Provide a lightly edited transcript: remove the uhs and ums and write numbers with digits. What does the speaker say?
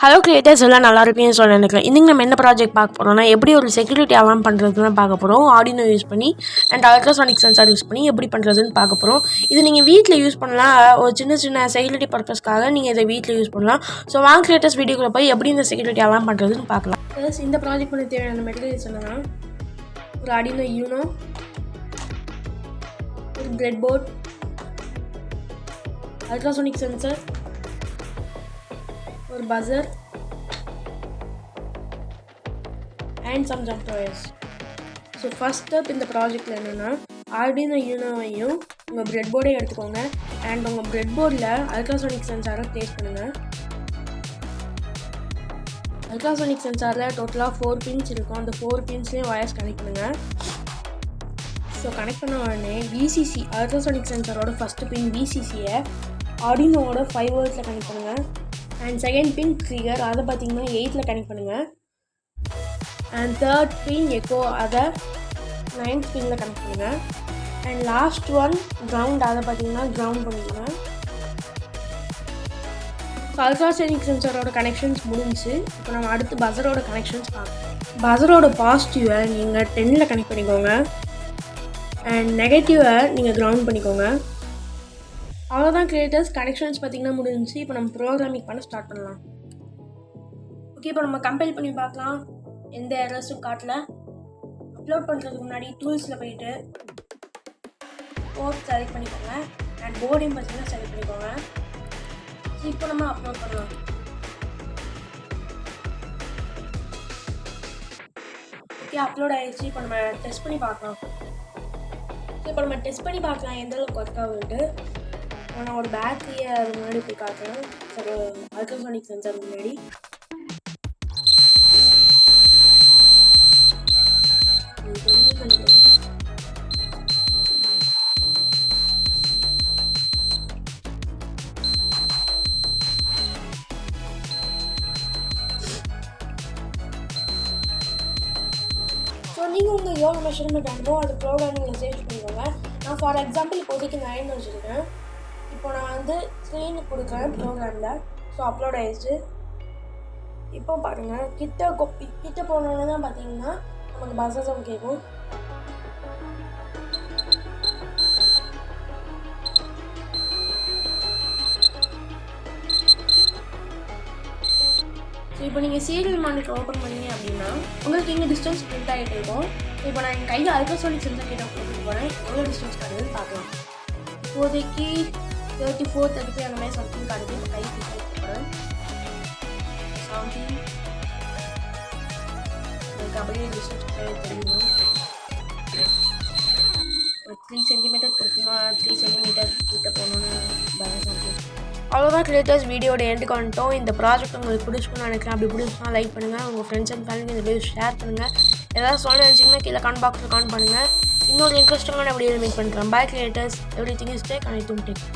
Hello creators எல்லாம் நல்லா இருப்பீங்கன்னு சொல்ல நினைக்கிறேன். இன்றைக்கி நம்ம என்ன ப்ராஜெக்ட் பார்க்க போகிறோம்னா எப்படி ஒரு செக்யூரிட்டி அலாம் பண்ணுறதுன்னு பார்க்க போகிறோம். ஆர்டினோ யூஸ் பண்ணி அண்ட் அல்ட்ராசானிக் சென்சார் யூஸ் பண்ணி எப்படி பண்ணுறதுன்னு பார்க்க போகிறோம். இது நீங்கள் வீட்டில் யூஸ் பண்ணலாம். ஒரு சின்ன சின்ன செக்யூரிட்டி பர்பஸ்க்காக நீங்கள் இதை வீட்டில் யூஸ் பண்ணலாம். ஸோ வாங்க கிரியேட்டர்ஸ் வீடியோக்குள்ள போய் எப்படி இந்த செக்யூரிட்டி அலாம் பண்ணுறதுன்னு பார்க்கலாம். ப்ளஸ் இந்த ப்ராஜெக்ட் பண்ண தேவையான மெட்டீரியல்ஸ் என்னன்னா ஒரு ஆர்டினோ யூனோ, ஒரு பிரெட் போர்ட், அல்ட்ராசானிக் சென்சார், ஒரு buzzer and some jump wires. So first step இந்த ப்ராஜெக்டில் என்னென்னா ஆர்டினோ யூனோவையும் உங்கள் பிரெட் போர்டையும் எடுத்துக்கோங்க அண்ட் உங்கள் பிரெட் போர்டில் அல்ட்ராசானிக் சென்சாரை ப்ளேஸ் பண்ணுங்கள். அல்ட்ராசானிக் சென்சாரில் டோட்டலாக 4 பின்ஸ் இருக்கும். அந்த 4 பின்ஸ்லேயும் வயர்ஸ் கனெக்ட் பண்ணுங்கள். ஸோ கனெக்ட் பண்ண உடனே விசிசி அல்ட்ராசானிக் சென்சாரோட ஃபஸ்ட்டு பின் விசிசியை ஆர்டினோவோட 5 voltல கனெக்ட் பண்ணுங்கள். அண்ட் செகண்ட் பின் ட்ரிகர் அதை பார்த்தீங்கன்னா 8ல் கனெக்ட் பண்ணுங்கள். அண்ட் தேர்ட் பின் எக்கோ அதை 9th பின்னில் கனெக்ட் பண்ணுங்கள். அண்ட் லாஸ்ட் ஒன் கிரவுண்ட் அதை பார்த்தீங்கன்னா கிரவுண்ட் பண்ணிக்கோங்க. ஸோ அல்ட்ராசானிக் சென்சாரோட கனெக்ஷன்ஸ் முடிஞ்சு இப்போ நம்ம அடுத்து பஸரோட கனெக்ஷன்ஸ் பார்க்கலாம். பஸரோட பாசிட்டிவை நீங்கள் 10ல் கனெக்ட் பண்ணிக்கோங்க அண்ட் நெகட்டிவை நீங்கள் கிரவுண்ட் பண்ணிக்கோங்க. அவ்வளோதான் கிரியேட்டர்ஸ், கனெக்ஷன்ஸ் பார்த்திங்கன்னா முடிஞ்சிச்சு. இப்போ நம்ம ப்ரோக்ராமிங் பண்ண ஸ்டார்ட் பண்ணலாம். ஓகே, இப்போ நம்ம கம்பைல் பண்ணி பார்க்கலாம். எந்த எரர்ஸும் காட்டல. அப்லோட் பண்ணுறதுக்கு முன்னாடி டூல்ஸில் போயிட்டு போர்ட் செலக்ட் பண்ணிக்கோங்க அண்ட் போர்டையும் பார்த்தீங்கன்னா செலக்ட் பண்ணிக்கோங்க. ஸோ இப்போ நம்ம அப்லோட் பண்ணலாம். ஓகே, அப்லோட் ஆகிடுச்சு. இப்போ நம்ம டெஸ்ட் பண்ணி பார்க்கலாம். ஸோ இப்போ நம்ம டெஸ்ட் பண்ணி பார்க்கலாம் எந்த அளவுக்கு ஒர்க் ஆகுது. நான் ஒரு பேட்டரியை அது முன்னாடி போய் காட்டுறேன். ஒரு அல்ட்ராசானிக் சென்சார் முன்னாடி ஸோ நீங்கள் உங்கள் எவ்வளோ மெஷர்மெண்ட் ஆனோ அது ப்ரோக்ராமிங்கில் சேவ் பண்ணிக்கோங்க. நான் ஃபார் எக்ஸாம்பிள் இப்போதைக்கு 9 வச்சுருக்கேன். இப்போ நான் வந்து ஸ்க்ரீனுக்கு கொடுக்குறேன் ப்ரோக்ராமில். ஸோ அப்லோட் ஆகிடுச்சு. இப்போ பாருங்கள், கிட்ட போனோன்னு தான் பார்த்தீங்கன்னா நமக்கு பஸர் கேட்கும். ஸோ இப்போ நீங்கள் சீரியல் மானிட்டர் ஓப்பன் பண்ணீங்க அப்படின்னா உங்களுக்கு இங்கே டிஸ்டன்ஸ் பிரிண்ட் ஆகிட்டு இருக்கும். இப்போ நான் என் கையில் அல்ட்ராசானிக் சென்சார் கிட்ட கொடுத்துட்டு போகிறேன். எவ்வளோ டிஸ்டன்ஸ் காட்டுதுன்னு பார்க்கலாம். இப்போதைக்கு 34, 35 அந்த மாதிரி சம்திங் காட்டுது. கை பிடிச்சி போகிறேன். சம்திங் எனக்கு அப்படியே டிஸ்டன்ஸ் தெரியும். ஒரு 3 சென்டிமீட்டர் இருக்குமா, 3 சென்டிமீட்டர் கிட்ட போகணுன்னு பேலன்ஸ் ஆகும். அவ்வளோதான் கிரியேட்டர்ஸ், வீடியோட எண்டுக்கு வந்துட்டோம். இந்த ப்ராஜெக்ட் உங்களுக்கு பிடிச்சிக்கணும்னு நினைக்கிறேன். அப்படி பிடிச்சினா லைக் பண்ணுங்கள், உங்கள் ஃப்ரெண்ட்ஸ் அண்ட் ஃபேமிலிக்கு இந்த வீடியோ ஷேர் பண்ணுங்கள். ஏதாவது சொல்ல நினச்சிங்கன்னா கீழே கமெண்ட் பாக்ஸில் கமெண்ட் பண்ணுங்கள். இன்னொரு இன்ட்ரெஸ்டிங்கான வீடியோவில் மீட் பண்ணுறேன். Bye creators, everything is take அனைத்தும் டேக்.